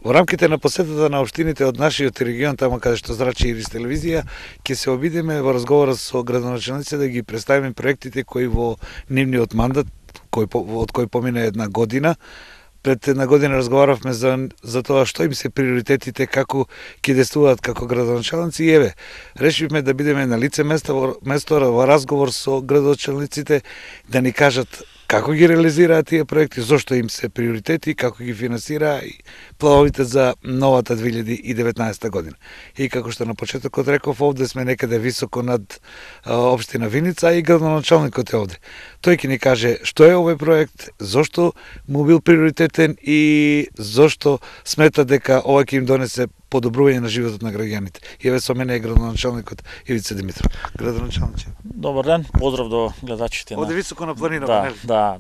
Во рамките на посетата на општините од нашиот регион, тама каде што зрачи Ирис телевизија, ќе се обидеме во разговорот со градоначалниците да ги представиме проектите кои во нивниот мандат, од кој помина една година. Пред една година разговаравме за тоа што им се приоритетите, како ќе действуваат како градоначалници и еве, решивме да бидеме на лице место во разговор со градоначалниците да ни кажат како ги реализираат тие проекти, зошто им се приоритети, како ги финансира и плановите за новата 2019 година. И како што на почетокот реков, овде сме некаде високо над општина Виница и градоначалникот е овде. Тој ќе ни каже што е овој проект, зошто му бил приоритетен и зошто смета дека ова ќе им донесе подобрување на животот на граѓаните. И еве со мене е градоначалникот Ивица Димитров. Градоначалниче. Добар ден, поздрав до гледачите. Овде високо на планинава, нели? Да,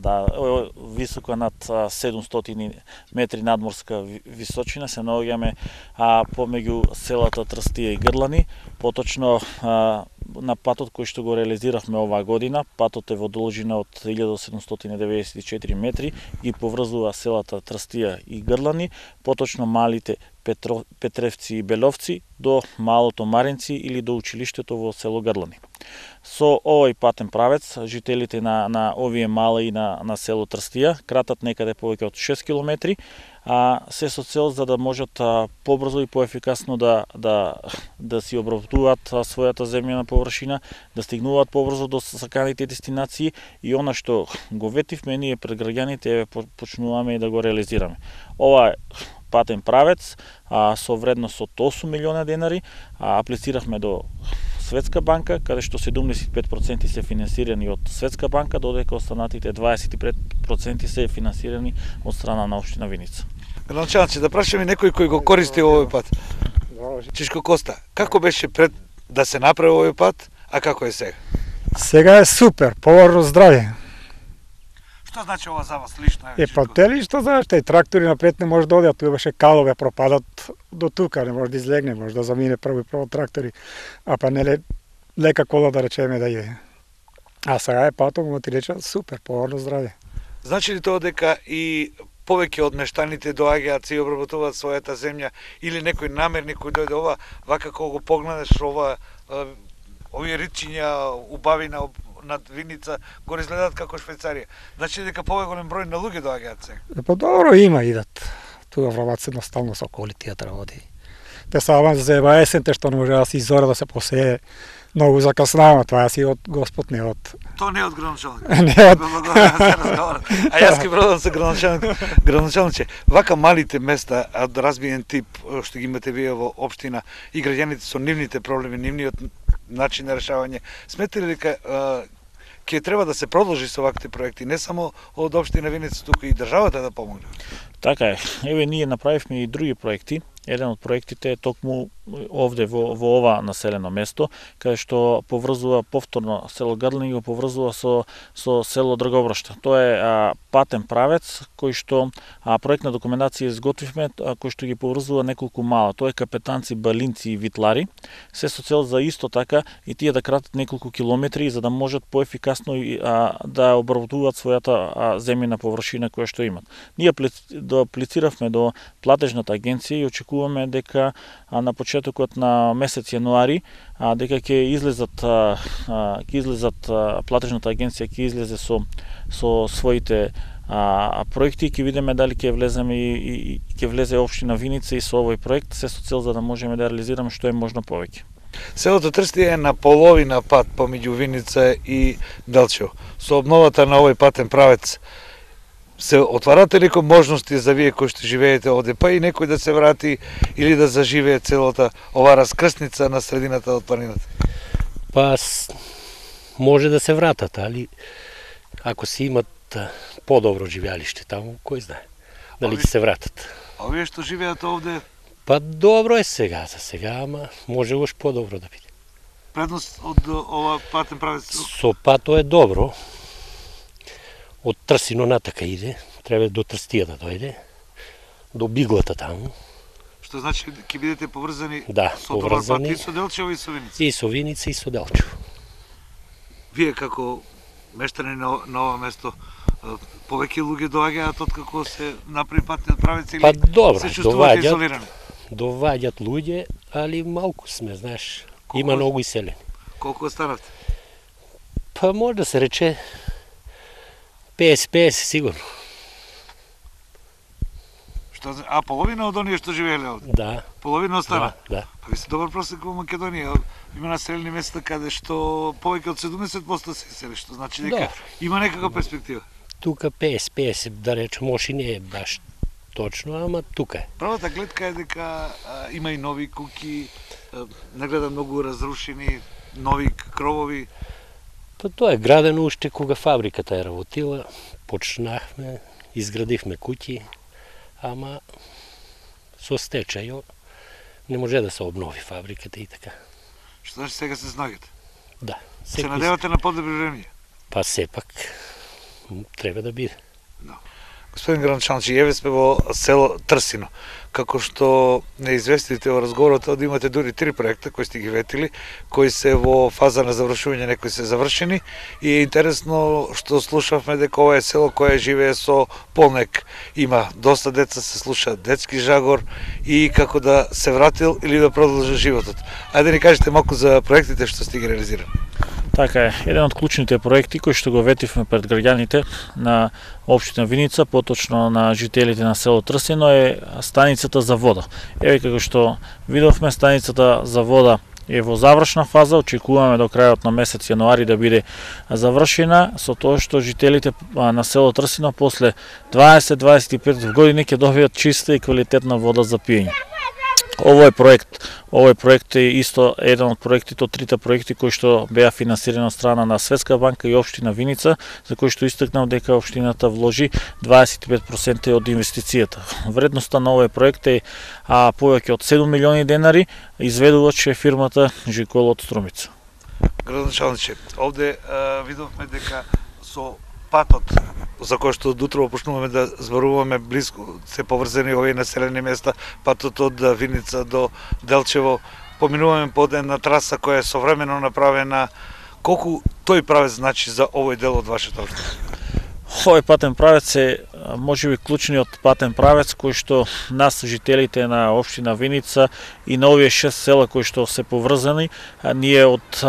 високо над 700 метри надморска височина се наоѓаме помеѓу селата Трстија и Грлани, поточно на патот кој што го реализиравме оваа година. Патот е во должина од 1794 метри, ги поврзува селата Трстија и Грлани, поточно малите Петревци и Беловци до малото Маринци или до училиштето во село Грлани. Со овој патен правец, жителите на овие мала и на село Трстија кратат некаде повеќе од 6 километри, се со цел за да можат побрзо и поефикасно да си обработуваат својата земјана површина, да стигнуваат побрзо до саканите дестинации и она што го ветивме ние пред граѓаните, почнуваме и да го реализираме. Ова е патен правец со вредност од 8 милиона денари, аплициравме до Светска банка, каде што 75% се финансирани од Светска банка, додека останатите 25% се финансирани од страна на општина Виница. Градоначалници, да прашаме некој кој го користи овој пат. Чишко Коста, како беше пред да се направи овој пат, а како е сега? Сега е супер, поварно здравје. Што значи ова за вас лично? Па тели што знаеш, тај трактори напред не може да одат, тука беше калове, пропадат до тука, не може да излегне, може да замине прво трактори, а па не лека кола да речеме да е. А сега е патом, му ти рече супер, поварно здравје. Значи ли тоа дека и повеќе од мештаните доаѓаат и обработуваат својата земја или некој намерник кој дојде ова, вака кога го погледнеш овие ричиња, убавина над Виница го изгледаат како Швајцарија. Значи дека поголем број на луѓе доаѓаат сега. Па добро има идат. Тука врват едноставно со колите работи. Те само за есенте што не може да се изора да се посее. Многу закаснава, тоа си од Господ, не од... Тоа не од градоначалник. Не од... А јас ке продам со градоначалник. Вака малите места од разбиен тип што ги имате вие во општина и граѓаните со нивните проблеми, нивниот начин на решавање, сметате ли дека ќе треба да се продолжи со вакви проекти, не само од општина Виница, туку и државата да помогне? Така е. Еве ние направивме и други проекти. Еден од проектите е токму овде во ова населено место, каде што поврзува повторно село Грлани, го поврзува со село Драгобрашта. Тоа е патен правец кој што проектна документација изготвивме, кој што ги поврзува неколку мала. Тоа е Капетанци, Балинци и Витлари, се со цел за исто така и тие да кратат неколку километри за да можат поефикасно да обработуваат својата земјана површина која што имат. Ние аплициравме до платежната агенција и очекуваме дека на почетокот на месец јануари дека ќе излезат платежната агенција ќе излезе со своите проекти, ќе видиме дали ќе влеземе и ќе влезе општина Виница и со овој проект, се со цел за да можеме да реализираме што е можно повеќе. Селото Трстија е на половина пат помеѓу Виница и Делчево. Со обновата на овој патен правец се отварате ли можности за вие кои што живеете овде, па и некој да се врати или да заживее целата ова раскрсница на средината од планината? Па може да се вратат, али ако си имат подобро живеалиште таму, кој знае дали ќе се вратат. А овие што живеат овде? Па добро е сега, за сега, ама може уште подобро да биде. Предност од ова патен правец? Со пато е добро. Од Трсино натака иде, треба до Трстија да дојде, до Биглата таму. Што значи ќе бидете поврзани со добар пат и со Делчево и со Виница? И со Виница и со Делчево. Вие како мештани на ова место, Повеќе луѓе доаѓаат откако се направи патниот правец или Па добро, се чувствувате изолирани? доваѓат луѓе, али малку сме, знаеш. Има многу иселени. Колку останавте? Па може да се рече 50-50 сигурно. А половина од оние што живееле овде? Да, Половина остана? да. Па ви се добар просек во Македонија. Има населени места каде што повеќе од 70% се сели, што значи дека има некаква перспектива. Тука 50-50, да речем, може и не е баш точно, ама тука е. Правата гледка е дека има и нови куќи, нагледа многу разрушени, нови кровови. Па тоа е градено уште кога фабриката е работила, почнахме, изградивме куќи, ама со стечај не може да се обнови фабриката и така. Што значи сега се снагате? Да. Се надевате на подобри времења? Па сепак треба да биде. Господин Гранчанчи, еве сме во село Трсино. Како што не известите во разговорот, да имате дури 3 проекта кои сте ги ветили, кои се во фаза на завршување, некои се завршени, и е интересно што слушавме дека ова е село кое живее со полнек. Има доста деца, се слуша детски жагор и како да се вратил или да продолжи животот. Ајде ни кажете малку за проектите што сте ги реализирали. Така е, еден од клучните проекти кои што го ветивме пред граѓаните на општина Виница, поточно на жителите на село Трсино, е станицата за вода. Еве како што видовме, станицата за вода е во завршна фаза, очекуваме до крајот на месец јануари да биде завршена, со тоа што жителите на село Трсино после 20-25 години ќе добијат чиста и квалитетна вода за пиење. Овој проект е исто еден од проектите, од трите проекти кои што беа финансирани од страна на Светска банка и општина Виница, за кои што истакнав дека општината вложи 25% од инвестицијата. Вредноста на овој проект е повеќе од 7 милиони денари, изведувач е фирмата Жикол од Струмица. Градоначалниче, овде видовме дека со патот за кој што утрово почнуваме да зборуваме близко, се поврзани овие населени места, патот од Виница до Делчево, поминуваме по една траса која е современо направена. Колку тој правец значи за овој дел од вашата општина? Овој патен правец е можеби клучниот патен правец кој што нас, жителите на општина Виница и на овие 6 села кои што се поврзани, ние од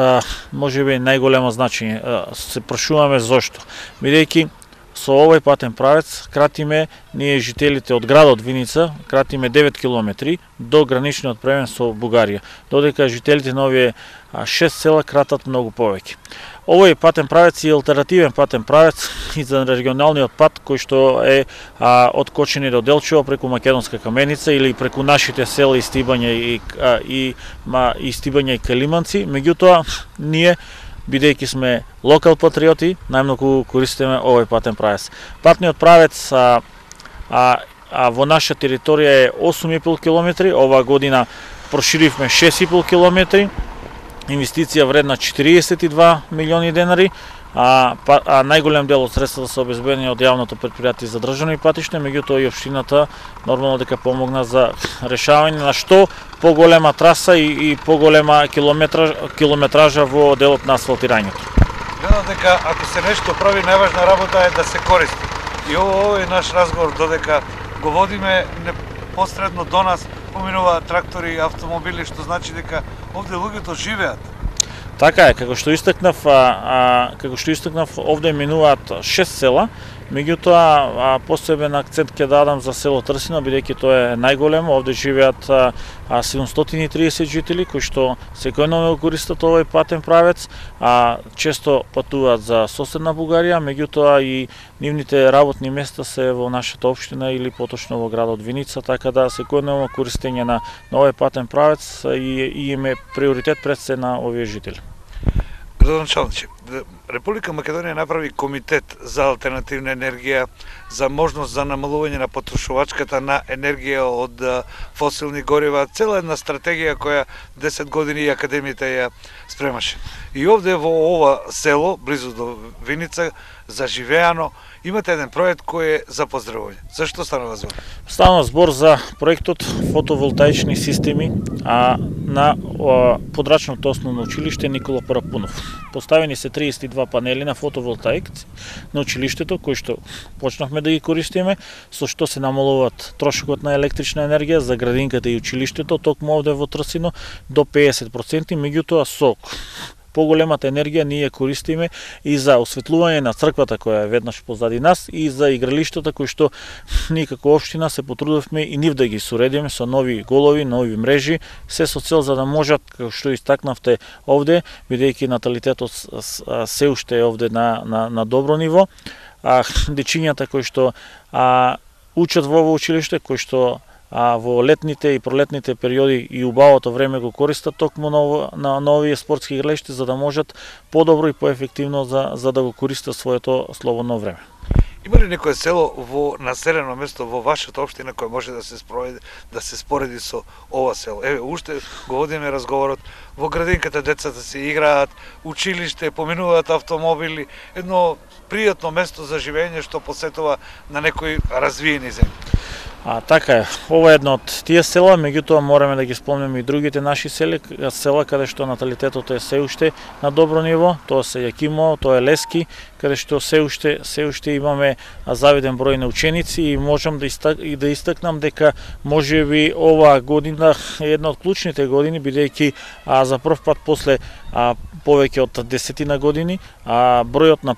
можеби најголемо значење. Се прашуваме зошто. Бидејќи со овој патен правец кратиме ние жителите од градот Виница, кратиме 9 километри до граничниот премин со Бугарија, додека жителите на овие 6 села кратат многу повеќе. Овој патен правец е алтернативен патен правец и за регионалниот пат кој што е од Кочини до Делчево преку Македонска Каменица или преку нашите села Истибање и Стибање и Калиманци. Меѓутоа ние, бидејќи сме локал патриоти, најмногу користиме овој патен правец. Патниот правец во наша територија е 8,5 километри, оваа година проширивме 6,5 километри, инвестиција вредна 42 милиони денари, најголем дел од средствата се обезбедени од јавното претпријатие за државни патишта, меѓутоа и општината нормално дека помогна за решавање на што поголема траса и поголема километража во делот на асфалтирањето. Гледам дека ако се нешто прави, најважна работа е да се користи. И овој наш разговор, додека го водиме непосредно до нас, поминуваат трактори и автомобили, што значи дека овде луѓето живеат. Така е, како што истакнав, овде минуваат 6 села, меѓутоа посебен акцент ќе дадам за село Трсино, бидејќи тоа е најголемо, овде живеат 730 жители кои што секојдневно го користат овој патен правец, често патуваат за соседна Бугарија, меѓутоа и нивните работни места се во нашата општина или поточно во градот Виница, така да секојдневно користење на овој патен правец и име приоритет пред се на овие жители. Градоначалниче, Република Македонија направи комитет за алтернативна енергија, за можност за намалување на потрошувачката на енергија од фосилни горива, цела една стратегија која 10 години и академијата ја спремаше. И овде во ова село, близу до Виница, заживеано, имате еден проект кој е за поздравување. Зашто станува збор? Станува збор за проектот фотоволтаични системи на подрачното основно училиште Никола Парапунов. Поставени се 32 панели на фотоволтаик на училиштето, кои што почнахме да ги користиме, со што се намалуваат трошокот на електрична енергија за градинката и училиштето, токму овде во Трсино до 50%, меѓутоа со поголемата енергија ние користиме и за осветлување на црквата која е веднаш позади нас и за игралиштата кои што ние како општина се потрудовме и нив да ги соредиме со нови голови, нови мрежи, се со цел за да можат, како што истакнавте овде, бидејќи наталитетот се уште е овде на добро ниво, дечињата кои што учат во ово училиште, кои што во летните и пролетните периоди и убавото време го користат токму на овие спортски игралишта за да можат подобро и поефективно за да го користат своето слободно време. Има ли некое село во населено место во вашата општина кој може да се спореди со ова село? Еве, уште го водиме разговорот, во градинката децата се играат, училиште, поминуваат автомобили, едно пријатно место за живење што посетува на некои развиени земји. Така е, ова е едно од тие села, меѓутоа мораме да ги спомнеме и другите наши села каде што наталитетот е се уште на добро ниво, тоа се Јакимово, тоа е Лески, каде што се уште имаме завиден број на ученици и можам да истакнам дека можеби оваа година е една од клучните години, бидејќи за прв пат после повеќе од 10 години бројот на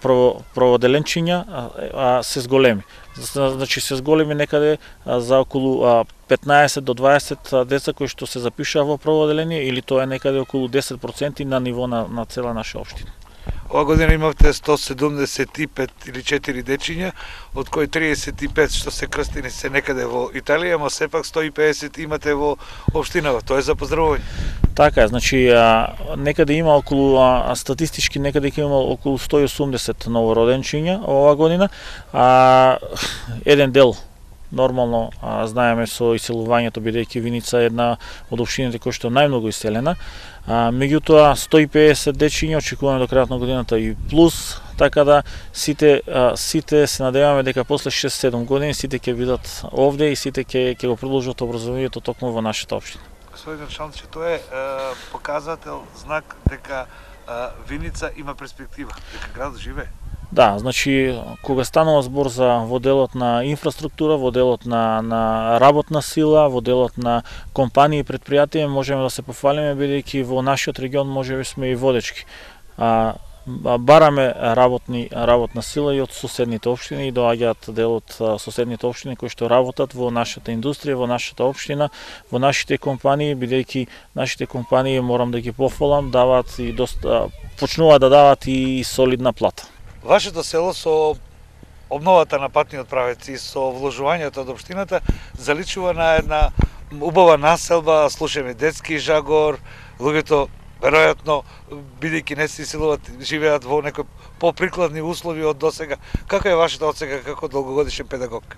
прводеленчиња се зголеми. Значи се зголеми некаде за околу 15 до 20 деца кои што се запишаа во прво оделение или тоа е некаде околу 10% на ниво на цела наша општина. Ова година имавте 175 или 4 дечиња, од кои 35 што се крстени се некаде во Италија, ама сепак 150 имате во општинава. Тоа е за поздравување. Така е, значи некаде има околу статистички некаде има околу 180 новороденчиња оваа година, еден дел нормално знаеме со иселувањето, бидејќи Виница е една од општините која што најмногу иселена. Меѓутоа 150 дечиња очекуваме до крајот на годината и плюс, така да сите се надеваме дека после 6-7 години сите ќе бидат овде и сите ќе го продолжат образованието токму во нашата општина. Господин Началниче, тоа е показател, знак дека Виница има перспектива, дека градот живее. Да, значи кога станува збор за во делот на инфраструктура, во делот на работна сила, во делот на компании и предпријатија, можеме да се пофалиме бидејќи во нашиот регион можеби сме и водечки. Бараме работна сила и од соседните општини и доаѓаат дел од соседните општини кои што работат во нашата индустрија, во нашата општина, во нашите компании, бидејќи нашите компании, морам да ги пофалам, даваат и почнуваат да даваат и солидна плата. Вашето село со обновата на патниот правец и со вложувањето од општината заличува на една убава населба, слушаме детски жагор, луѓето веројатно бидејќи не се иселуваат, живеат во некои поприкладни услови од досега. Каква е вашата оценка како долгогодишен педагог?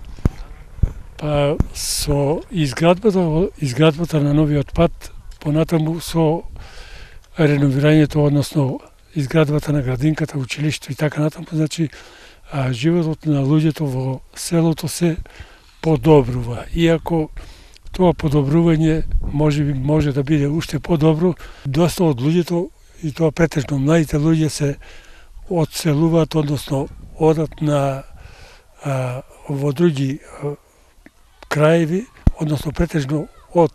Па со изградбата на новиот пат, понатаму со реновирањето, односно изградбата на градинката, училишто и така натаму, значи животот на луѓето во селото се подобрува. Иако тоа подобрување може да биде уште подобро, доста од луѓето, и тоа претежно младите луѓе, се одселуваат, односно одат во други краеви, односно претежно од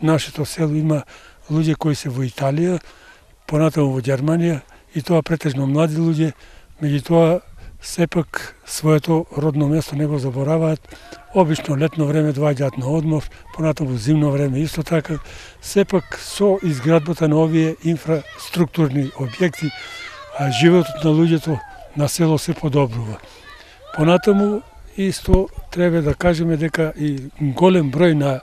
нашето село има луѓе кои се во Италија, понатаму во Германија, и тоа претежно млади луѓе, меѓутоа сепак своето родно место не го забораваат. Обично летно време доаѓаат на одмор, понатаму зимно време исто така. Сепак со изградбата на овие инфраструктурни објекти, животот на луѓето на село се подобрува. Понатаму исто треба да кажеме дека и голем број на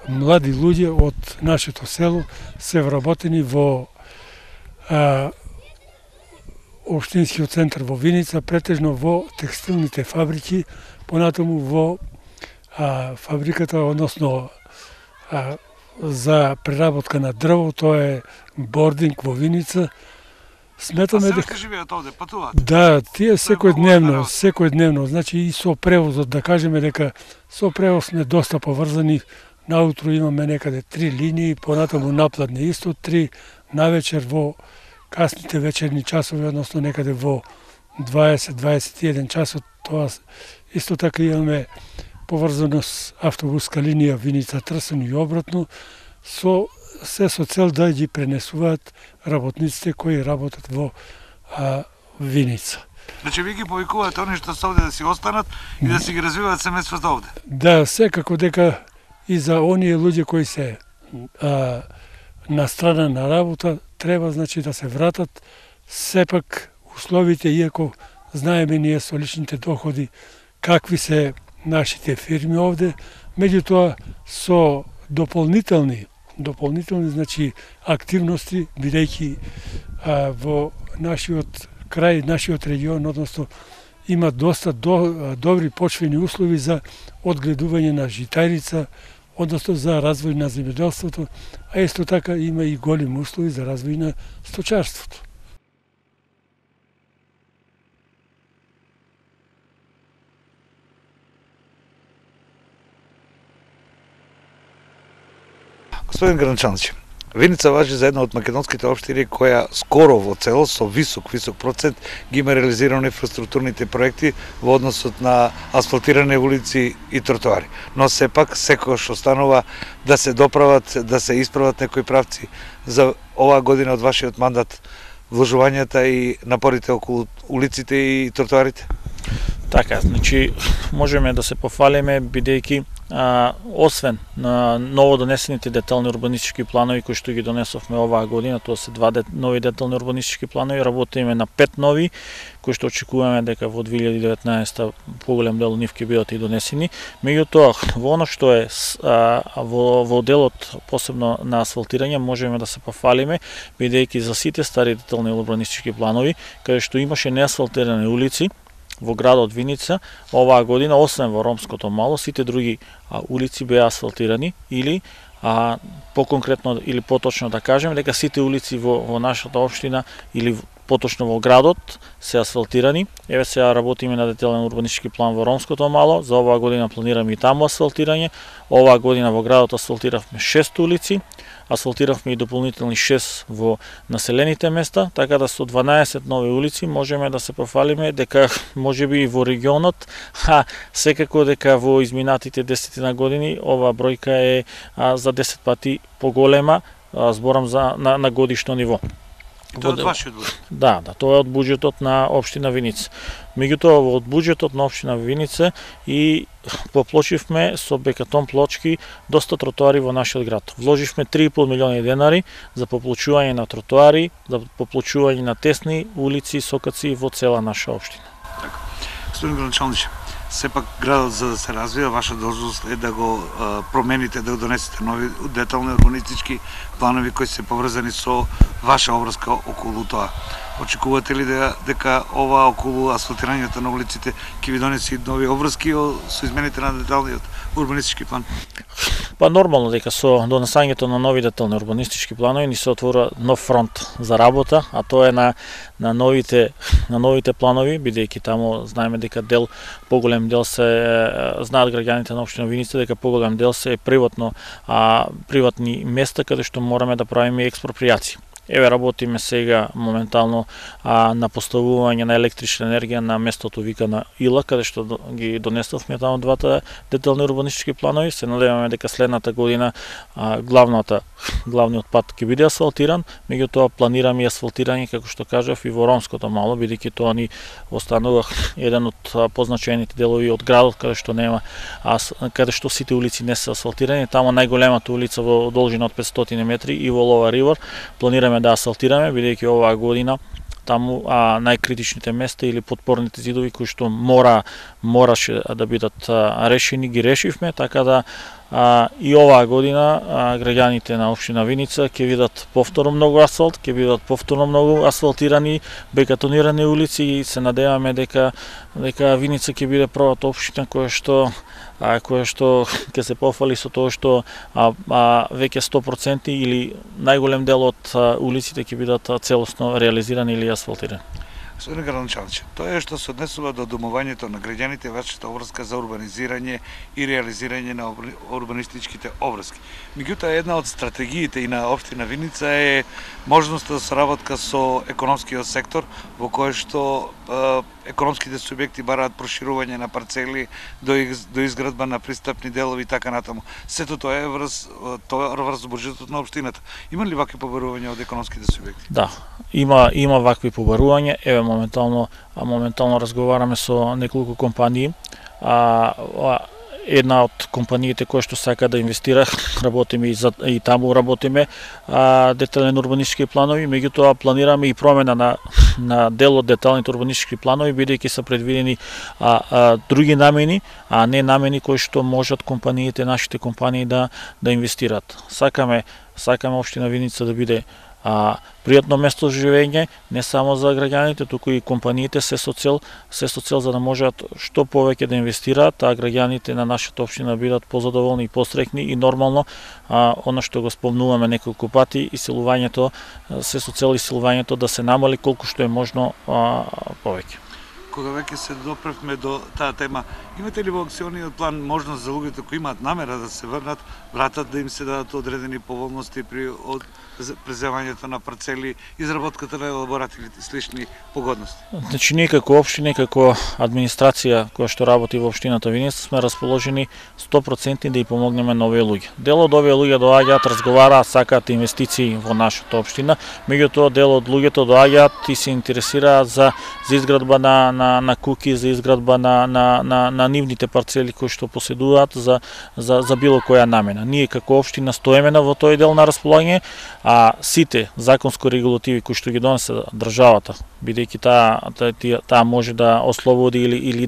млади луѓе од нашето село се вработени во општинскиот центар во Виница, претежно во текстилните фабрики, понатаму во фабриката, односно за преработка на дрво, тоа е бординг во Виница. Сметаме дека живеат овде, патуваат. Да, тие секојдневно, значи и со превозот, да кажеме дека со превоз сме доста поврзани, наутро имаме некаде 3 линии, понатаму напладне исто 3, навечер во касните вечерни часови, односно некаде во 20-21 часот, тоа исто така имаме поврзано с автобуска линија Виница-Трсен и обратно, со цел да ги пренесуваат работниците кои работат во Виница. Значи ви ги повикувате они што се овде да си останат и да си ги развиваат семејството овде? Да, секако дека и за оние луѓе кои се на страна на работа треба значи да се вратат. Сепак условите, иако знаеме ние со личните доходи какви се нашите фирми овде, меѓутоа со дополнителни значи активности, бидејќи во нашиот крај, нашиот регион, односно има доста добри почвени услови за одгледување на житарица, односно за развој на земјоделството, а исто така има и големи услови за развој на сточарството. Господин Гранчановиќ, Виница важи за една од македонските општини која скоро во целост со висок процент ги има реализирани инфраструктурните проекти во односот на асфалтирани улици и тротоари. Но сепак секогаш останува да се доправат, да се исправат некои правци. За оваа година од вашиот мандат вложувањата и напорите околу улиците и тротоарите? Така, значи можеме да се пофалиме бидејќи освен на новодонесените детални урбанистички планови кои што ги донесовме оваа година, тоа се 2 нови детални урбанистички планови, работиме на 5 нови кои што очекуваме дека во 2019 поголем дел нив ќе бидат и донесени. Меѓутоа, во оно што е во делот посебно на асфалтирање можеме да се пофалиме бидејќи за сите стари детални урбанистички планови каде што имаше неасфалтирани улици во градот Виница, оваа година, освен во Ромското мало, сите други улици беа асфалтирани или поконкретно или поточно да кажем дека сите улици во нашата општина или поточно во градот се асфалтирани. Еве сега работиме на детален урбанистички план во Ромското мало, за оваа година планираме и таму асфалтирање. Оваа година во градот асфалтиравме 6 улици, асфалтиравме и дополнителни 6 во населените места, така да со 12 нови улици можеме да се пофалиме дека можеби и во регионот, секако дека во изминатите 10 години оваа бројка е за 10 пати поголема, зборам на годишно ниво. Тоа од вашиот буџет? Да, тоа е од буџетот на општина Виница. Меѓутоа, од буџетот на општина Виница и поплочивме со бекатон плочки доста тротоари во нашиот град. Вложивме 3,5 милиони денари за поплочување на тротоари, за поплочување на тесни улици и сокаци во цела наша општина. Така. Господин Гранчановиќ, сепак градот за да се развива, ваша должност е да го промените, да го донесете нови детални урбанистички планови кои се поврзани со ваша обврска околу тоа. Очекувате ли дека ова околу асфалтирањето на улиците ќе ви донесе нови обврски со измените на деталниот урбанистички план? Па нормално дека со донесањето на нови детални урбанистички планови ни се отвора нов фронт за работа, а тоа е на новите планови, бидејќи таму знаеме дека поголем дел се знаат граѓаните на општина Виница дека поголем дел се приватни места каде што мораме да правиме експропријација. Еве работиме сега моментално на поставување на електрична енергија на местото викана Ила, каде што ги донесовме таму 2 детални урбанистички планови. Се надеваме дека следната година главниот пат ќе биде асфалтиран, меѓутоа планираме и асфалтирање, како што кажав, и во Ромското мало, бидејќи тоа ни останува еден од позначајните делови од градот каде што сите улици не се асфалтирани. Таму најголемата улица во должина од 500 метри и во Лова Ривер планираме да асфалтираме, бидејќи оваа година таму најкритичните места или подпорните зидови кои што мораше да бидат решени, ги решивме, така да и оваа година граѓаните на општина Виница ќе видат повторно многу асфалт, ќе видат повторно многу асфалтирани, бекатонирани улици и се надеваме дека Виница ќе биде првата општина која што ќе се пофали со тоа што веќе 100% или најголем дел од улиците ќе бидат целосно реализирани или асфалтирани. Господин градоначалниче, тоа е што се однесува до домувањето на граѓаните, вашата обврска за урбанизирање и реализирање на урбанистичките обврски. Меѓутоа, една од стратегиите и на општина Виница е можноста за соработка со економскиот сектор, во кој што економските субјекти бараат проширување на парцели до изградба на пристапни делови и така натаму. Сето тоа е врз буџетот на општината. Има ли вакви побарувања од економските субјекти? Да, има вакви побарувања. Еве моментално разговараме со неколку компании. Една од компаниите која што сака да инвестира, работиме и таму работиме детални урбанистички планови, меѓутоа планираме и промена на дел од деталните урбанистички планови, бидејќи се предвидени други намени, а не намени кои што можат компаниите, нашите компании да инвестираат. Сакаме општина Виница да биде пријатно место за живење, не само за граѓаните, туку и компаниите се со цел за да можат што повеќе да инвестираат, а граѓаните на нашата општина бидат позадоволни и посреќни и нормално она што го спомнуваме неколку пати, иселувањето се со цел иселувањето да се намали колку што е можно повеќе. Кога веќе се допревме до таа тема, имате ли во акциониот план можност за луѓето кои имаат намера да се вратат да им се дадат одредени поволности при преземањето на парцели, изработката на елаборати и слични погодности? Значи, ние како општина, како администрација која што работи во општината Виница сме расположени 100% да ја помогнеме на овие луѓе. Дел од овие луѓе доаѓаат, разговараат, сакаат инвестиции во нашата општина, меѓутоа дел од луѓето доаѓаат и се интересираат за изградба на куќи, за изградба на нивните парцели кои што поседуваат за било која намена. Ние како општина стоеме во тој дел на располагање, а сите законско регулативи кои што ги донесе државата, бидејќи таа може да ослободи или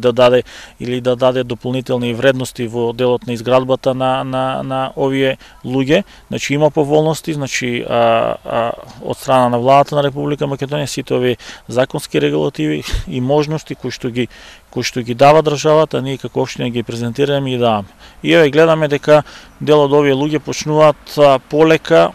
да даде дополнителни вредности во делот на изградбата на овие луѓе, значи има поволности, значи од страна на владата на Република Македонија сите овие законски регулативи и можности кои што ги дава државата, ние како општина ги презентираме и даваме. И еве гледаме дека дел од овие луѓе почнуваат полека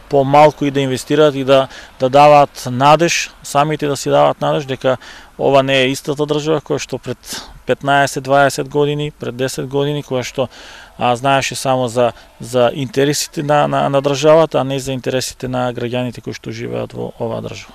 по малку и да инвестираат и да даваат надеж, самите да си даваат надеж дека ова не е истата држава која што пред 15-20 години, пред 10 години, која што знаеше само за интересите на државата, а не за интересите на граѓаните кои што живеат во оваа држава.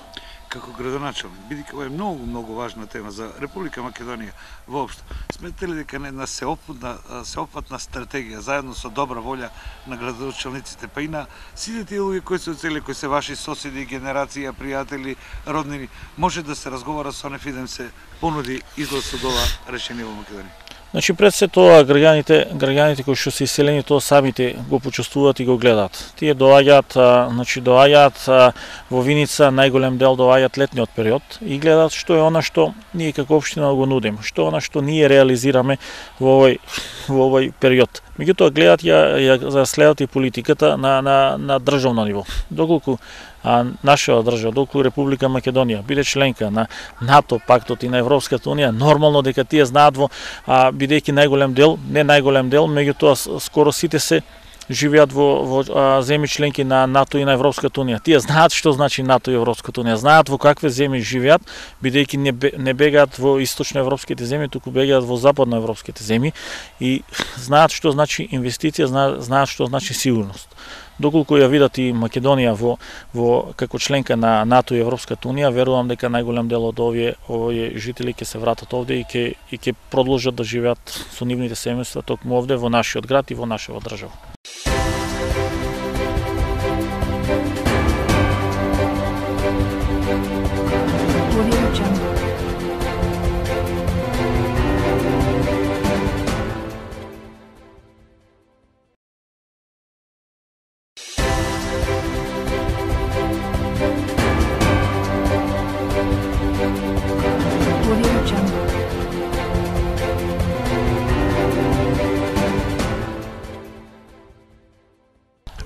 Како градоначалник, бидејќи ова е многу важна тема за Република Македонија воопшто, сметате ли дека една сеопфатна стратегија заедно со добра волја на градоначалниците, па и на сите тие луѓе кои се оцели, кои се ваши соседи, генерација, пријатели, роднини, може да се разговара со нив и да им се понуди излез од ова решение во Македонија? Значи пред се тоа граѓаните кои што се иселени тоа самите го почувствуваат и го гледаат. Тие доаѓаат во Виница, најголем дел доаѓаат летниот период и гледаат што е она што ние како општина го нудиме, што е она што ние реализираме во овој период. Меѓутоа гледаат ја следат и политиката на државно ниво. Доколку нашава држава, доколку Република Македонија биде членка на НАТО пактот и на Европската унија, нормално дека тие знаат бидејќи најголем дел, меѓутоа скоро сите се живеат во земји членки на НАТО и на Европската унија. Тие знаат што значи НАТО и Европската унија, знаат во какви земји живеат, бидејќи не бегаат во источноевропските земји, туку бегаат во западноевропските земји и знаат што значи инвестиција, знаат што значи сигурност. Доколку ја видат и Македонија како членка на НАТО и Европската унија, верувам дека најголем дел од овие жители ќе се вратат овде и ќе продолжат да живеат со нивните семејства токму овде во нашиот град и во нашава држава.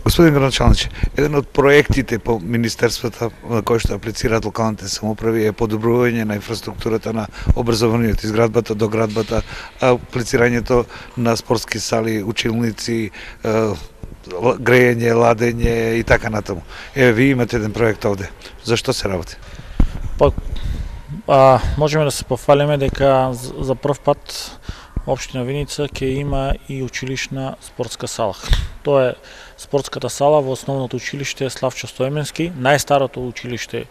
Господин градоначалниче, еден од проектите по министерствата на кои што аплицираат локалните самоуправи е подобрување на инфраструктурата на образованието, изградбата, доградбата, аплицирањето на спортски сали, училници, грејење, ладење и така натаму. Еве, ви имате еден проект овде. За што се работи? Можеме да се пофалиме дека за прв пат Општина Виница ќе има и училишна спортска сала. Тоа е спортската сала во основното училиште Славчо Стоеменски, најстарото училиште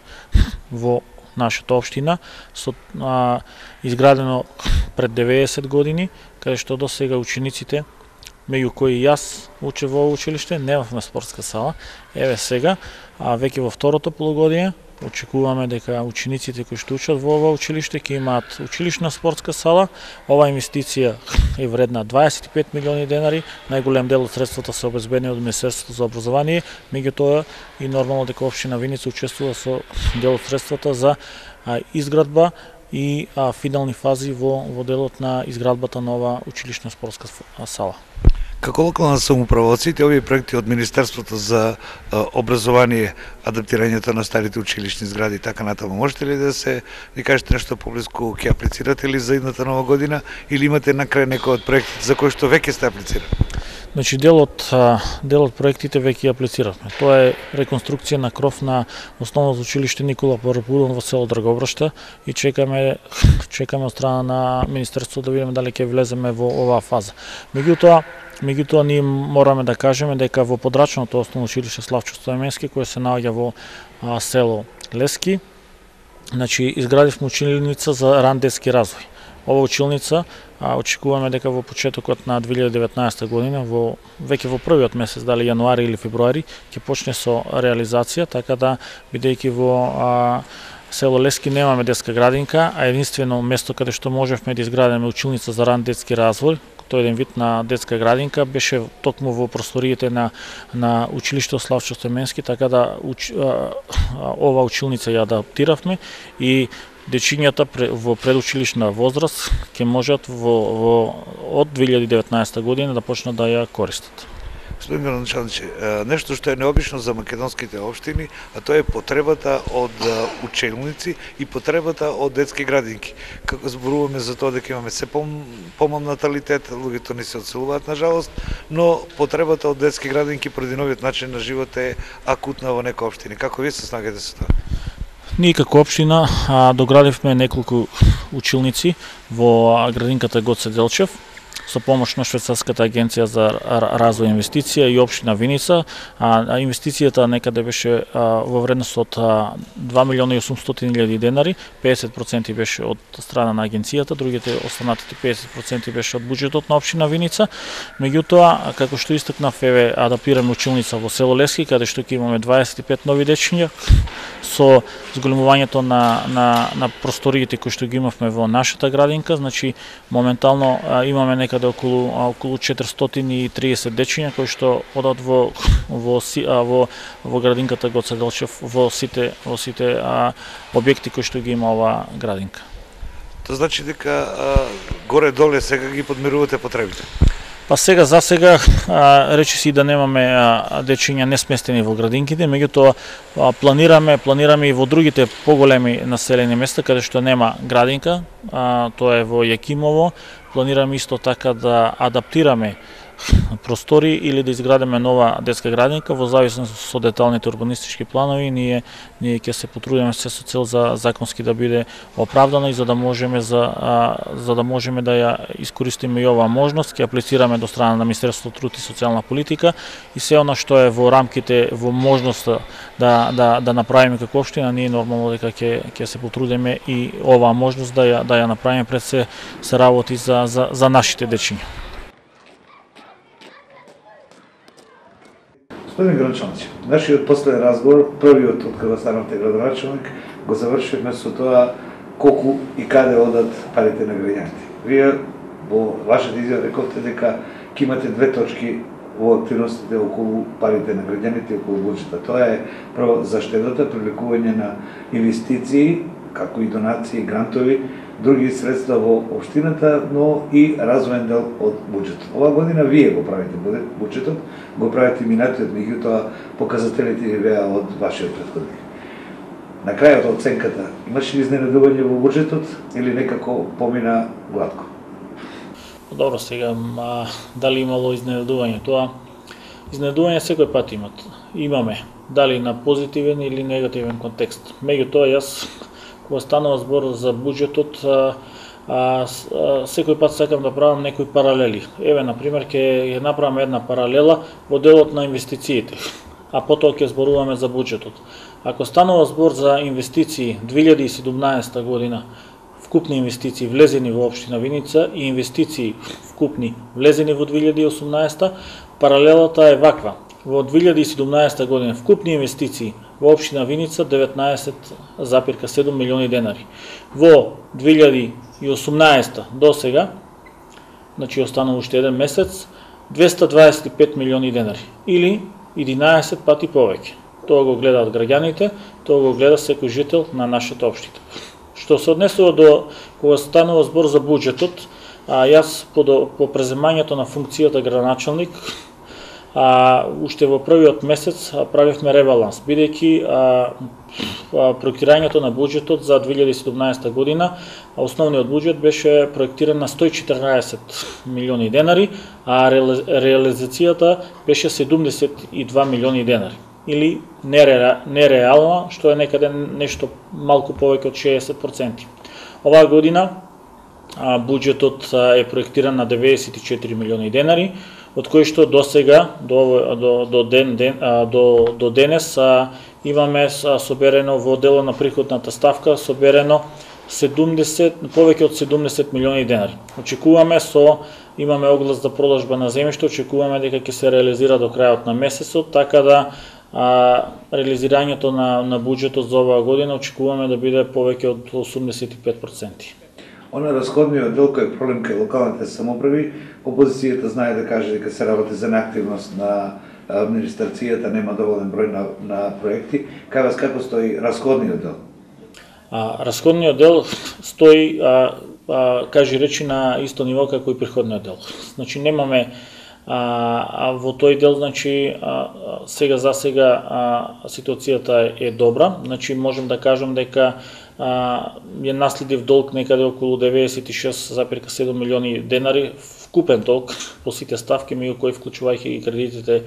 во нашата општина, изградено пред 90 години, каде што до сега учениците, меѓу кои јас учев во училиште, немавме спортска сала. Еве сега, веќе во второто полугодие, очекуваме дека учениците кои што учат во ова училиште ќе имаат училишна спортска сала. Ова инвестиција е вредна 25 милиони денари, најголем дел од средствата се обезбедени од Министерството за образование, меѓутоа и нормално дека општина Виница учествува со дел од средствата за изградба и финални фази во делот на изградбата на ова училишна спортска сала. Како локална самоуправа, сите овие проекти од Министерството за образование, адаптирањето на старите училишни згради и така натаму, можете ли да ни кажете нешто поблиску, ќе аплицирате ли за идната нова година или имате на крај некој од проектите за кои што веќе сте аплицирали? Значи дел од проектите веќе аплициравме. Тоа е реконструкција на кров на основното училиште Никола Парапудон во село Драгобрашта и чекаме од страна на Министерството да видиме дали ќе влеземе во оваа фаза. Меѓутоа ние мораме да кажеме дека во подрачното основно училиште Славчо Стоеменски, кое се наоѓа во село Лески, значи изградивме училница за ран детски развој. Ова училница очекуваме дека во почетокот на 2019 година, веќе во првиот месец, дали јануари или февруари, ќе почне со реализација, така да бидејќи во село Лески немаме детска градинка, а единствено место каде што можевме да изградиме училница за ран детски развој, тој еден вид на детска градинка, беше токму во просториите на училиштето Славчо Стоеменски, така да ова училница ја адаптиравме и дечињата во предучилишна возраст ќе можат од 2019 година да почнат да ја користат. Господин градоначалниче, нешто што е необично за македонските општини, а тоа е потребата од училници и потребата од детски градинки. Како зборуваме за тоа дека имаме се помал наталитет, луѓето ни се одселуваат на жалост, но потребата од детски градинки поради новиот начин на живот е акутна во некои општини. Како вие се снагате со тоа? Ние како општина доградивме неколку училници во градинката Гоце Делчев со помош на Швајцарската агенција за развој и инвестиција и општина Виница. Инвестицијата некаде беше во вредност од 2.800.000 денари, 50% беше од страна на агенцијата, другите останатите 50% беше од буџетот на општина Виница. Меѓутоа, како што истакнав, еве адаптираме училница во село Лески, каде што ќе имаме 25 нови дечиња со зголемувањето на просториите кои што ги имавме во нашата градинка. Значи моментално имаме некаде околу 430 дечиња кои што одат во градинката Гоце Делчев, во сите објекти кои што ги има оваа градинка. Тоа значи дека горе-доле сега ги подмирувате потребите? Па за сега речиси да немаме дечиња несместени во градинките, меѓутоа планираме и во другите поголеми населени места каде што нема градинка, тоа е во Јакимово, планираме исто така да адаптираме простори или да изградиме нова детска градинка во зависност со деталните урбанистички планови. Ние ќе се потрудиме се со цел за законски да биде оправдано и за да можеме да ја искористиме и оваа можност. Ќе аплицираме до страна на Министерството труд и социјална политика и се она што е во рамките, во можноста да направиме како општина, ние нормално дека ќе се потрудиме и оваа можност да ја направиме, пред се работи за нашите дечиња. Господин градоначалник, нашиот последен разговор, првиот од кога станавте градоначалник, го завршивме со тоа колку и каде одат парите на граѓаните. Вие во вашата изјава рековте дека ќе имате две точки во активностите околу парите на граѓаните и околу буџетот. Тоа е прво заштедата, привлекување на инвестиции, како и донации, грантови, други средства во општината, но и развоен дел од буџетот. Оваа година вие го правите буџетот, го правите минатиот, меѓутоа показателите ви беа од вашиот претходник. На крајот од оценката, имаше ли изненадување во буџетот или некако помина гладко? Добро, сега, дали имало изненадување? Тоа изненадување секој пат имаме, дали на позитивен или негативен контекст. Меѓутоа, јас кога станува збор за буџетот, секој пат сакам да правам некои паралели. Еве, например, ќе направам една паралела во делот на инвестициите, а потоа ќе зборуваме за буџетот. Ако станува збор за инвестиции 2017 година, вкупни инвестиции влезени во општина Виница и инвестиции вкупни влезени во 2018, паралелата е ваква. Во 2017 година вкупни инвестиции во општина Виница 19,7 милиони денари. Во 2018 до сега, значи останува уште еден месец, 225 милиони денари или 11 пати повеќе. Тоа го гледаат граѓаните, тоа го гледа секој жител на нашата општина. Што се однесува до кога станува збор за буџетот, јас по преземањето на функцијата градоначалник, уште во првиот месец правивме ребаланс, бидејќи проектирањето на буџетот за 2017 година, основниот буџет беше проектиран на 114 милиони денари, а реализацијата беше 72 милиони денари. Или нереална, што е некаде нешто малку повеќе од 60%. Оваа година буџетот е проектиран на 94 милиони денари, од кои што до сега, до денес, имаме соберено во дело на приходната ставка, соберено повеќе од 70 милиони денари. Очекуваме имаме оглас за продажба на земјиште, очекуваме дека ќе се реализира до крајот на месецот, така да реализирањето на буџетот за оваа година очекуваме да биде повеќе од 85%. Она расходниот дел кој е проблем кај локалните самоуправи, опозицијата знае да каже дека се работи за неактивност на администрацијата, нема доволен број на проекти. Кај вас како стои расходниот дел? Расходниот дел стои, кажи речи, на исто ниво како и приходниот дел. Значи немаме во тој дел, значи сега за сега ситуацијата е добра. Значи можем да кажем дека е наследив долг некаде околу 96,7 милиони денари, вкупен долг по сите ставки, меѓу кои вклучувајќи и кредитите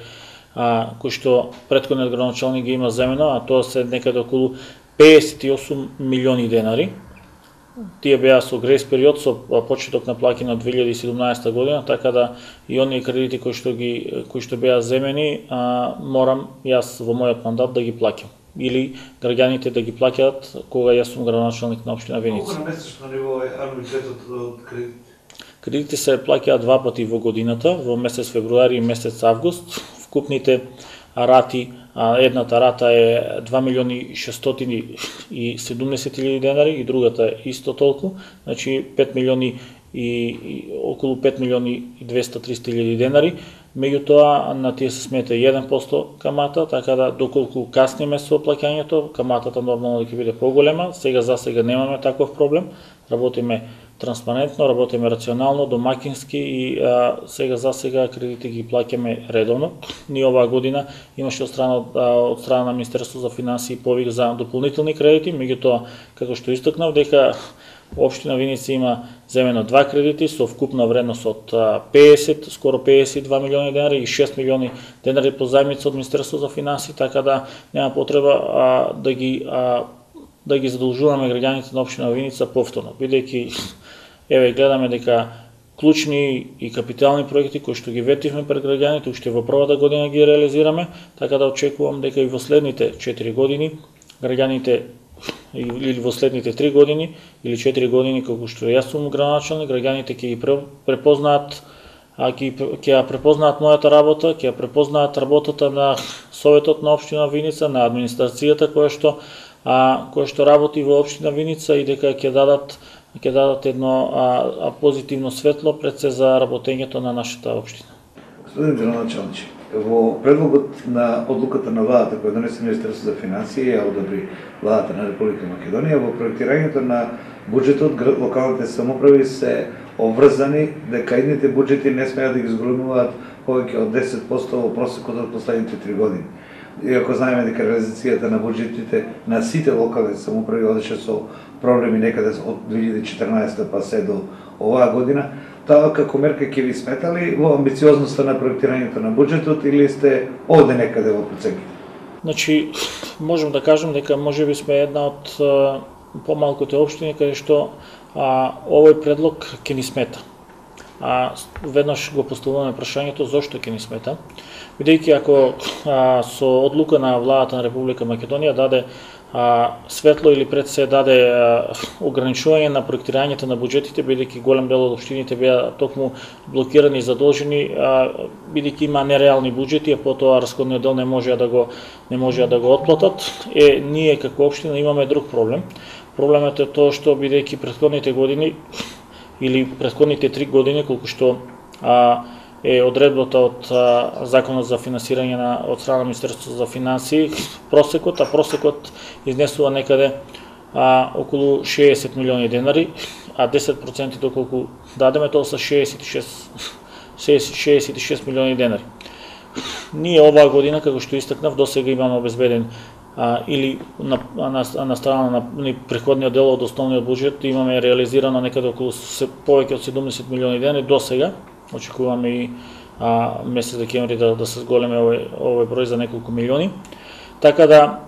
кои што претходниот градоначалник ги има земено, а тоа се некаде околу 58 милиони денари. Тие беа со грейс период, со почеток на плаќање од 2017 година, така да и оние кредити кои што беа земени, морам јас во мојот мандат да ги плаќам. Или граѓаните да ги плаќаат кога јас сум градоначалник на општина Виница. Колку на месечно ниво е ануитетот од кредити? Кредити се плаќаат два пати во годината, во месец февруари и месец август. Вкупните рати, едната рата е 2.670.000 денари и другата е исто толку, значи 5 милиони и околу 5.200.000-300.000 денари. Меѓутоа на тие се смета 1% камата, така да доколку касниме со плаќањето, каматата нормално ќе биде поголема. Сега за сега немаме таков проблем. Работиме транспарентно, работиме рационално, домакински и сега за сега кредити ги плаќаме редовно. Ние оваа година имаше од страна на Министерството за финансии повик за дополнителни кредити, меѓутоа како што истакнав дека општина Виница има земено два кредити со вкупна вредност од скоро 52 милиони денари и 6 милиони денари по заемница од Министерството за финансии, така да нема потреба да ги задолжуваме граѓаните на општина Виница повторно, бидејќи еве гледаме дека клучни и капитални проекти кои што ги ветивме пред граѓаните уште во првата година ги реализираме, така да очекувам дека и во следните 4 години граѓаните или во следните 3 години или 4 години како што јас сум градоначалник, граѓаните ќе ги препознаат ќе препознаат мојата работа, ќе препознаат работата на Советот на општина Виница, на администрацијата која што работи во општина Виница и дека ќе дадат едно позитивно светло пред се за работењето на нашата општина. Господин градоначалниче, во предлогот на одлуката на владата која донесе Министерството за финансии ја одобри владата на Република Македонија, во проектирањето на буџетот локалните самоуправи се обврзани дека идните буџети не смеат да ги зголемуваат повеќе од 10% во просекот од последните 3 години. Иако знаеме дека реализацијата на буџетите на сите локални самоуправи одеше со проблеми некаде од 2014 па се до оваа година, тоа како мерка ќе ви сметали во амбициозноста на проектирањето на буџетот или сте овде некаде во проценките? Значи, можем да кажем дека можеби сме една од помалките општини каде што овој предлог ќе ни смета. Веднаш го поставуваме прашањето зошто ќе ни смета, бидејќи ако со одлука на владата на Република Македонија даде светло или пред се даде ограничување на проектирањето на буџетите, бидејќи голем дел од општините беа токму блокирани и задолжени, бидејќи има нереални буџети, а потоа расходниот дел не можеа да го отплатат. Ние како општина имаме друг проблем. Проблемот е тоа што бидејќи претходните години или претходните 3 години, колку што е одредбата од Законот за финансирање од страна на Министерството за финансии, просекот изнесува некаде околу 60 милиони денари, а 10% доколку дадеме, тоа са 66 милиони денари. Ние оваа година, како што истакнав, досега имаме обезбеден или на страна на преходниот дел од основниот буџет имаме реализирано некаде околу повеќе од 70 милиони денари досега. Очекуваме и месец декември да се зголеме овој број за неколку милиони. Така да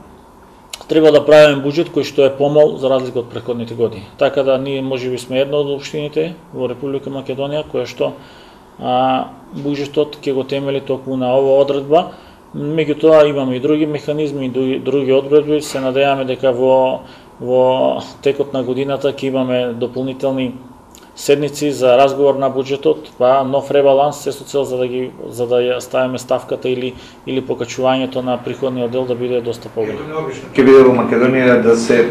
треба да правиме буџет кој што е помал за разлика од претходните години. Така да ние можеби сме една од општините во Република Македонија која што буџетот ќе го темели токму на ова одредба. Меѓутоа имаме и други механизми и други одредби. Се надеваме дека во текот на годината ќе имаме дополнителни седници за разговор на буџетот, нов ребаланс се со цел за да ја ставиме ставката или покачувањето на приходниот дел да биде доста поголем. Ќе биде во Македонија да се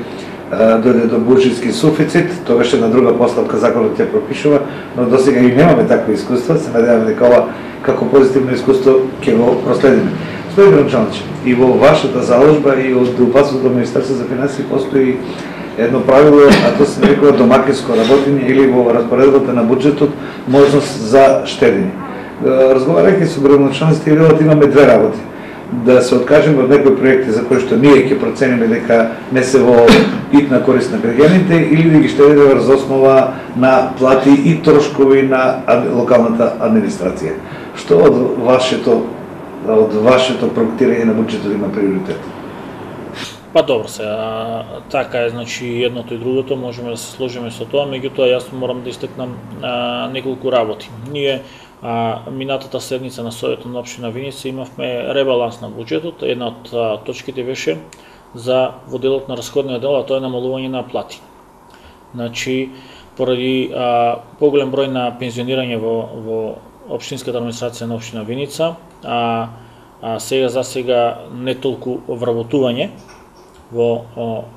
дојде до буџетски суфицит, тогаш една друга поставка законот ќе пропишува, но досега и немаме такво искуство, се надеваме дека ова како позитивно искуство ќе го проследиме. Господин Гранчович, и во вашата заложба и од упатството до Министерство за финансии постои едно правило, а тоа се нарекува домакинско работење или во распоредбата на буџетот можност за штедење. Разговарајќи со градоначалниците и велат имаме две работи. Да се откажеме од некои проекти за кои што ние ќе процениме дека не се во итна корист на граѓаните или да ги штедиме врз основа на плати и трошкови на локалната администрација. Што од вашето проектирање на буџетот има приоритет? Добро се, така е, значи едното и другото можеме да се сложиме со тоа, меѓутоа јас морам да истакнам неколку работи. Ние минатата седница на Советот на општина Виница имавме ребаланс на буџетот. Една од точките беше за во делот на расходниот дел, а тоа е намалување на плати. Значи, поради поголем број на пензионирање во општинската администрација на општина Виница, сега не толку вработување во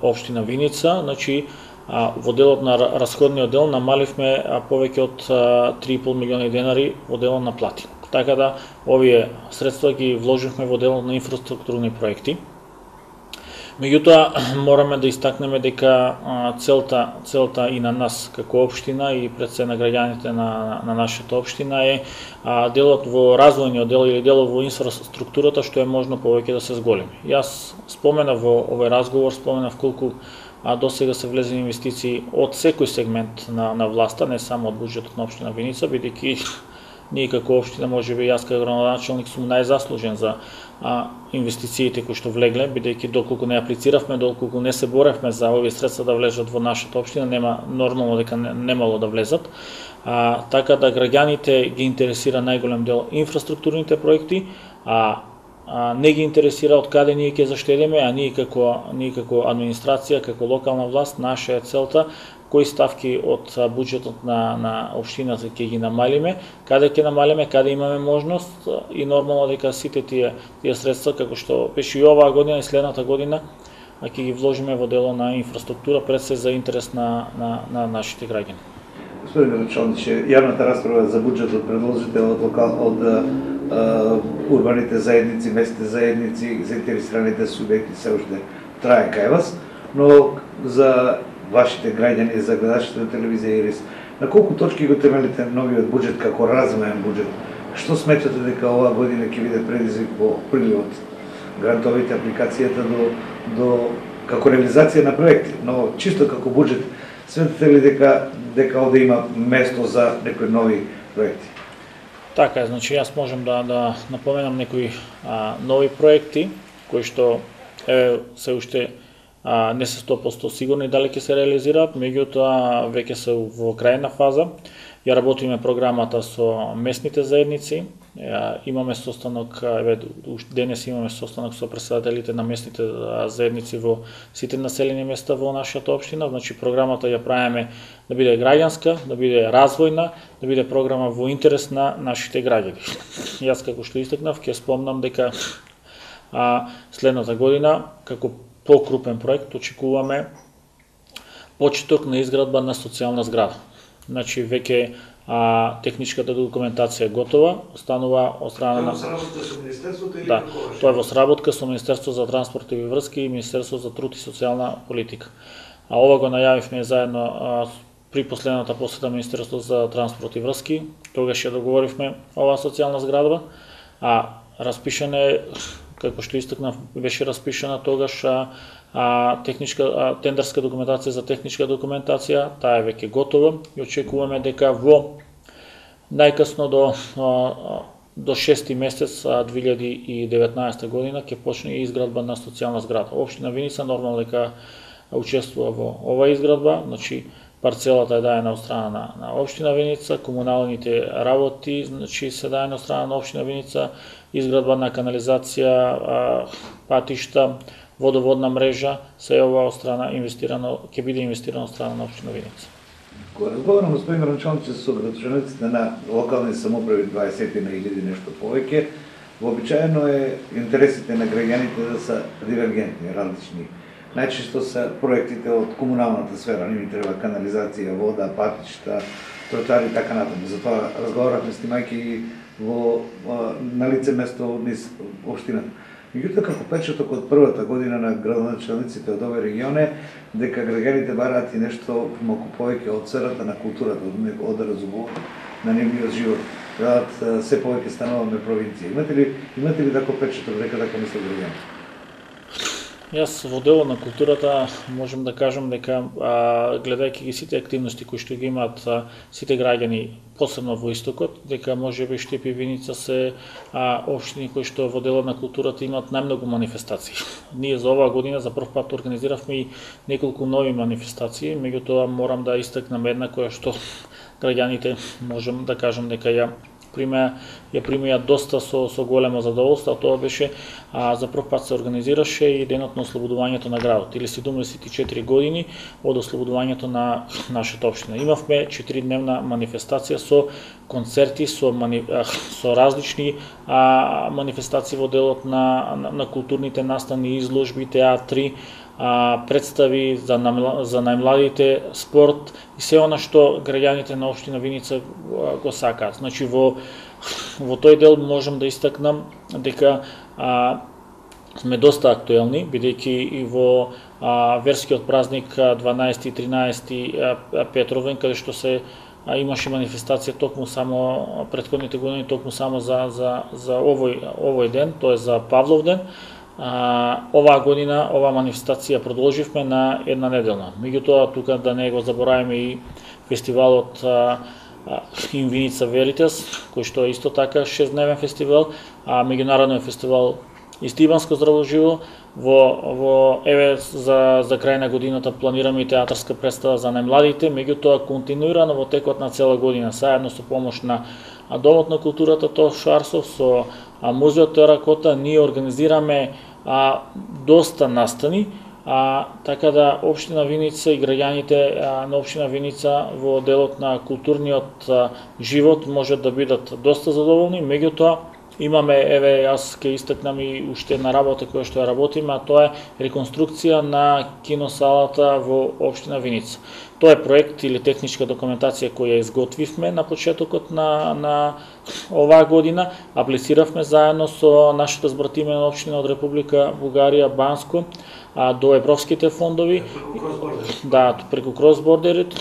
општина Виница, значи во делот на расходниот дел намаливме повеќе од 3,5 милиони денари во делот на плати. Така да овие средства ги вложивме во делот на инфраструктурни проекти. Меѓутоа мораме да истакнеме дека целта и на нас како општина и пред се на граѓаните на нашата општина е делот во развојниот дел или делот во инфраструктурата што е можно повеќе да се зголеми. Јас споменав во овој разговор, споменав колку досега се влезени инвестиции од секој сегмент на власта, не само од буџетот на општина Виница, бидејќи ние како општина, можеби јас како градоначалник сум најзаслужен за инвестициите кои што влегле, бидејќи доколку не аплициравме, доколку не се боревме за овие средства да влезат во нашата општина, нема нормално дека немало да влезат. Така да граѓаните ги интересира најголем дел инфраструктурните проекти, не ги интересира од каде ние ќе заштедиме, а ние како администрација, како локална власт, наша е целта кои ставки од буџетот на општината ќе ги намалиме, каде ќе намалиме, каде имаме можност и нормално дека сите тие средства, како што беше и оваа година и следната година, ќе ги вложиме во дело на инфраструктура, пред се за интерес на нашите граѓани. Господин Гранчович, јавната расправа за буџетот предложите од урбаните заедници, местните заедници, заинтересираните субјекти се уште трае кај вас, но за вашите граѓани, за гледачите на телевизија Ирис, на колку точки го темелите новиот буџет како развоен буџет? Што сметате дека оваа година ќе биде предизвик по приливот грантовите, апликацијата до како реализација на проекти, но чисто како буџет, сметате ли дека овде има место за некои нови проекти? Така е, значи јас можам да напоменам некои нови проекти кои што се уште не се 100% сигурни дали ќе се реализираат, меѓутоа веќе се во крајна фаза. Ја работиме програмата со местните заедници, имаме состанок, денес имаме состанок со претседателите на местните заедници во сите населени места во нашата општина, значи програмата ја правиме да биде граѓанска, да биде развојна, да биде програма во интерес на нашите граѓани. Јас како што истакнав, ќе спомнам дека следната година, како покрупен проект, очекуваме почеток на изградба на социјална зграда. Значи, веќе техничката документација е готова, останува од страна на... Да, тоа е во сработка со Министерство за транспортни врски и Министерство за труд и социјална политика. Ова го најавивме заедно при последната посета Министерство за транспорт и врски, тогаш ја договоривме оваа социјална зградба, распишана е, како што истакнав, беше распишана тогаш тендерска документација за техничка документација, таа е веќе готова и очекуваме дека во најкасно до 6 месец 2019 година ќе почне изградба на социјална зграда. Општина Виница нормално дека учествува во оваа изградба, значи парцелата е даена од страна на општина Виница, комуналните работи, значи се даена од страна на општина Виница, изградба на канализација, патишта, водоводна мрежа, се ова од страна инвестирано, ќе биде инвестирано од страна на општина Виница. Кога разговарам господин градоначалник со градоначалниците на локални самоуправи 20 на илјади нешто повеќе, вообичаено е интересите на граѓаните да се дивергентни, различни. Најчесто се проектите од комуналната сфера, не ми треба канализација, вода, патишта, тротоари и така натаму. Затоа разговаравме снимајќи во на лице место низ општината. Меѓутоа, како печаток од првата година на градоначалниците од овој регион е дека граѓаните бараат и нешто малку повеќе од сферата на културата, од разумот на нивниот живот. Градот се повеќе стануваме провинција. Имате ли таков печаток дека така мислат граѓаните? Јас во дело на културата можам да кажам дека гледајќи ги сите активности кои што ги имаат сите граѓани, посебно во истокот, дека можеби Штип и Виница се општини кои што во дело на културата имаат најмногу манифестации. Ние за оваа година за прв пат организиравме и неколку нови манифестации, меѓутоа морам да истакнам една која што граѓаните можам да кажам дека ја примеа доста со големо задоволство, а тоа беше за прв пат се организираше и денот на ослободувањето на градот, или 74 години од ослободувањето на нашата општина. Имавме 4-дневна манифестација со концерти, со различни манифестации во делот на културните настани, изложби, театри, представи за најмладите, спорт и се она што граѓаните на општина Виница го сакаат. Значи во тој дел можам да истакнам дека сме доста актуелни, бидејќи и во верскиот празник 12 и 13 Петровден, каде што се имаше манифестација токму само претходните години, токму само за овој ден, тоа е за Павловден. Оваа година оваа манифестација продолживме на една неделна. Меѓутоа тука да не го забораваме и фестивалот In Vinica Veritas, кој што е исто така 6-дневен фестивал, меѓународен фестивал Истиванско здраво живо. Во еве за крај на годината планираме и театарска представа за најмладите, меѓутоа континуирано во текот на цела година, заедно со помош на Домот на културата Тош Арсов, со Музеот Теракота, ние организираме доста настани, така да општина Виница и граѓаните на општина Виница во делот на културниот живот можат да бидат доста задоволни, меѓутоа имаме, еве, јас ќе истакнам и уште една работа која што ја работиме, а тоа е реконструкција на киносалата во општина Виница. Тоа е проект или техничка документација која изготвивме на почетокот на оваа година, аплициравме заедно со нашата збратимена општина од Република Бугарија, Банско, до европските фондови. Да, преку кросбордерит.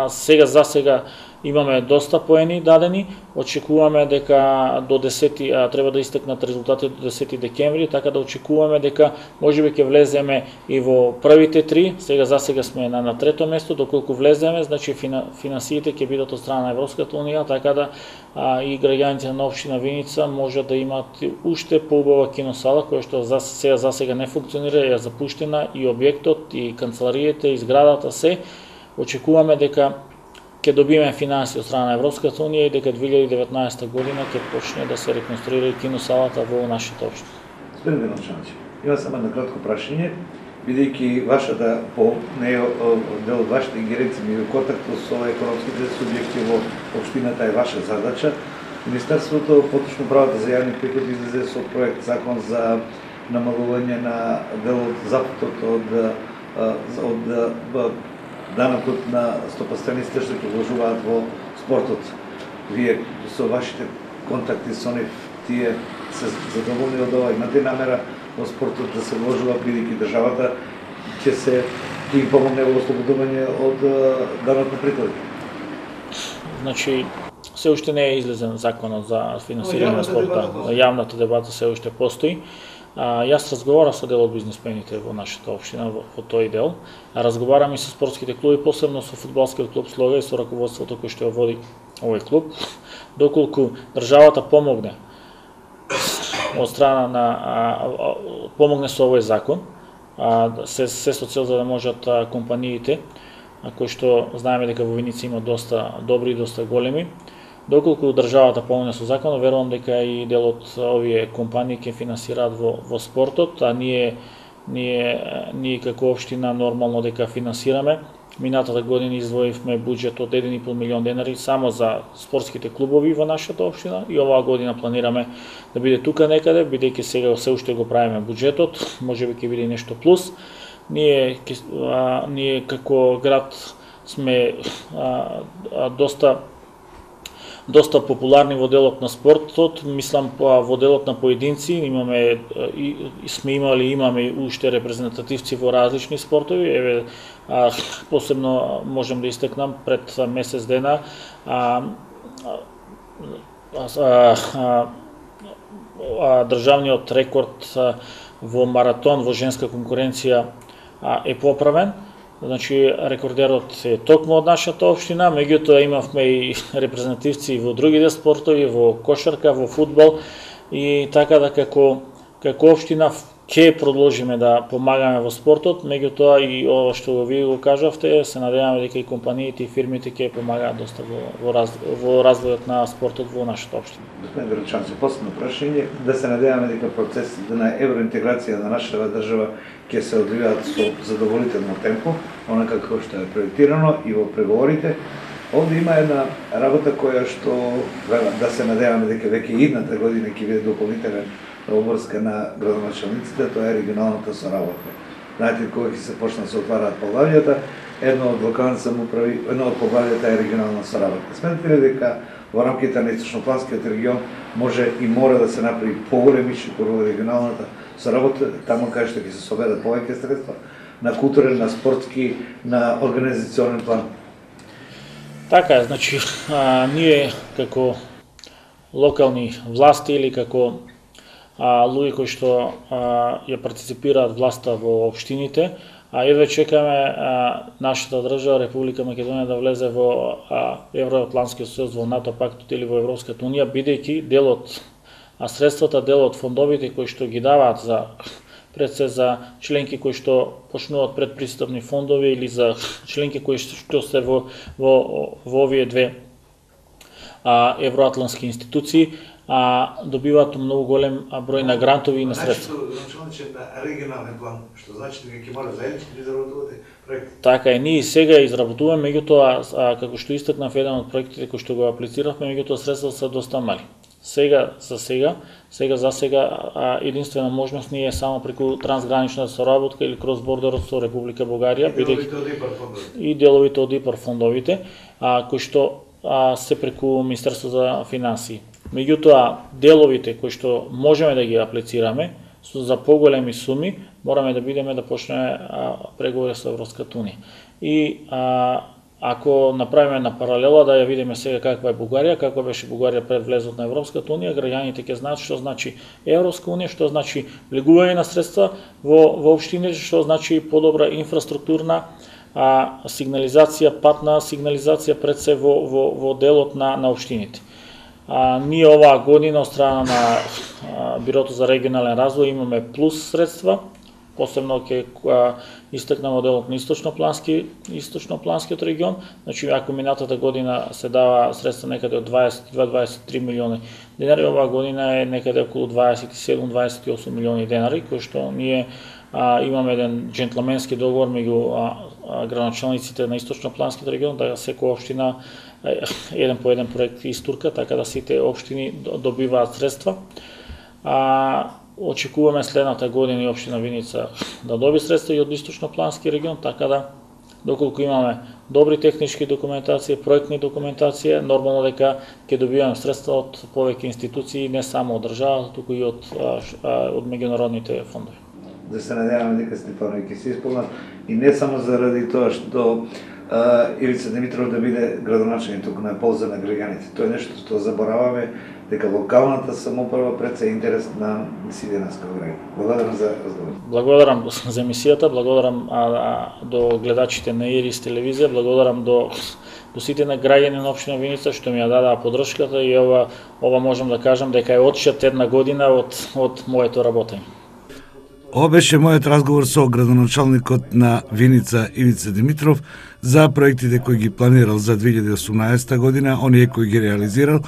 Сега имаме доста поени дадени, очекуваме дека до 10 треба да истекнат резултати до 10 декември, така да очекуваме дека можеби ќе влеземе и во првите три, за сега сме на трето место, доколку влеземе, значи финансиите ќе бидат од страна на Европската унија, така да и граѓаните на општина Виница може да имат уште поубава киносала, која што за сега не функционира, е запуштена и објектот, и канцелариите, и зградата се. Очекуваме дека ќе добиеме финансии од страна на Европската унија и дека 2019 година ќе почне да се реконструира и киносалата во нашата општина. Господин Граначановиќ, има само едно кратко прашање, бидејќи вашата не е дел од вашите ингеренции, но контактот со економските субјекти во општината е ваша задача. Министерството, поточно правата за јавни приходи, излезе со проект закон за намалување на делот запатот од данокот на стопанствениците што ќе вложуваат во спортот. Вие со вашите контакти со нив, тие се задоволни од ова? Имате намера во спортот да се вложува, бидејќи државата ќе им помогне во ослободување од данок на приходи? Значи, се уште не е излезен законот за финансирање на спорта. Јавната дебата се уште постои. Јас разговарав со дел од бизнисмените во нашата општина во тој дел. Разговарам и со спортските клуби, посебно со фудбалскиот клуб Слога и со раководството кој што води овој клуб. Доколку државата помогне од страна помогне со овој закон, се со цел за да можат компаниите, кои што знаеме дека во Виница има доста добри и доста големи, доколку државата помогне со законот, верувам дека и дел од овие компании ќе финансираат во спортот, а ние како општина нормално дека финансираме. Минатата година издвоивме буџет од 1,5 милион денари само за спортските клубови во нашата општина и оваа година планираме да биде тука некаде, бидејќи сега се уште го правиме буџетот, можеби ќе биде нешто плюс. Ние како град сме доста популарни во делот на спортот, мислам во делот на поединци, имаме уште репрезентативци во различни спортови, еве посебно можам да истекнам пред месец дена државниот рекорд во маратон во женска конкуренција е поправен. Значи, рекордерот е токму од нашата општина, меѓутоа имавме и репрезентативци во другите спортови, во кошарка, во фудбал, и така да како општина ќе продолжиме да помагаме во спортот, меѓутоа и ова што вие го кажавте, се надеваме дека и компаниите и фирмите ќе помагаат доста во развојот на спортот во нашата општина. Господин Граначановиќ, последно прашање, да се надеваме дека процесите на евроинтеграција на нашата држава ќе се одвијаат со задоволително темпо, онака како што е проектирано и во преговорите. Овде има една работа која што да се надеваме дека веќе идната година ќе биде дополнителен обврска на градоначалниците, тоа е регионалната соработка. Знаете, кога ќе се почнат се отвараат поглавјата, едно од локалните самоуправи, едно од поглавјата е регионална соработка. Сметате ли дека во рамките на Источнопланскиот регион може и мора да се направи поголемише во регионалната соработка, таму каде што ќе се соберат повеќе средства на културен, на спортски, на организационен план? Така е, значи, ние како локални власти или како луѓе кои што ја партиципираат власта во општините, едва чекаме нашата држава, Република Македонија, да влезе во Евроатлантскиот сојуз, во НАТО пактот или во Европската унија, бидејќи средствата, дел од фондовите кои што ги даваат за членки кои што почнуваат предпристапни фондови или за членки кои што се во овие две евроатлантски институции, добиваат многу голем број на грантови и на средства. Значи на регионален план, што значи дека ќе мора заеднички да изработувате проекти? Така е, ние сега изработуваме, меѓутоа како што истакнав, еден од проектите кои што го аплициравме, меѓутоа средствата се доста мали. Сега единствена можност ни е само преку трансгранична соработка или крос-бордерот со Република Бугарија, и деловите од ИПАР фондовите, кои што се преку Министерство за финансии. Меѓутоа, деловите кои што можеме да ги аплицираме за поголеми суми, мораме да бидеме да почнеме преговори со Европската унија. И ако направиме на паралела да ја видиме сега каква е Бугарија, каква беше Бугарија пред влезот на Европската унија, граѓаните ќе знаат што значи Европска унија, што значи влегување на средства во општините, што значи подобра инфраструктурна сигнализација, патна сигнализација пред се во делот на општините. Ние оваа година од страна на Бирото за регионален развој имаме плюс средства, посебно ќе истакнеме делот на источнопланскиот регион. Значи, ако минатата година се дава средства некаде од 22-23 милиони денари, оваа година е некаде околу 27-28 милиони денари, кои што ние имаме еден джентлменски договор меѓу градоначалниците на источнопланскиот регион, да секоја општина еден по еден проект истурка, така да сите општини добиваат средства. Очекуваме следната година и општина Виница да доби средства и од источноплански регион, така да доколку имаме добри технички документации, проектни документации, нормално дека ќе добиваме средства од повеќе институции, не само од државата, туку и од меѓународните фондови. Да се надеваме дека Стефанови ќе се исполнат и не само заради тоа што Ивица Димитров да биде градоначалник, туку на полза на граѓаните. Тоа е нешто што забораваме, дека локалната самоуправа пред се интерес на сите нас како граѓани. Благодарам за разговор. Благодарам за емисијата, благодарам до гледачите на Ирис телевизија, благодарам до сите на граѓани на општина Виница што ми ја дадаа поддршката и ова можам да кажам дека е отчет една година од моето работење. Ова беше мојот разговор со градоначалникот на Виница Ивица Димитров за проектите кои ги планирал за 2018 година, оние кои ги реализирал,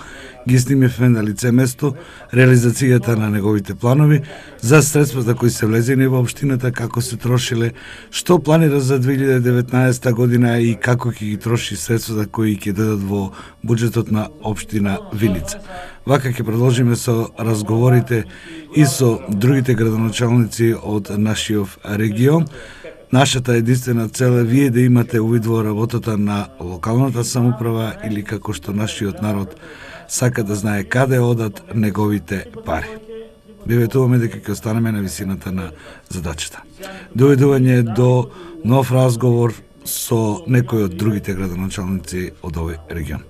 ги снимивме на лице место реализацијата на неговите планови, за средствата кои се влезени во општината, како се трошиле, што планира за 2019 година и како ќе ги троши средствата кои ќе дадат во буџетот на општина Виница. Вака ќе продолжиме со разговорите и со другите градоначалници од нашиот регион. Нашата единствена цел е вие да имате увид во работата на локалната самоуправа или како што нашиот народ сака да знае каде одат неговите пари. Биветуваме дека ќе останеме на висината на задачата. Доведување до нов разговор со некој од другите градоначалници од овој регион.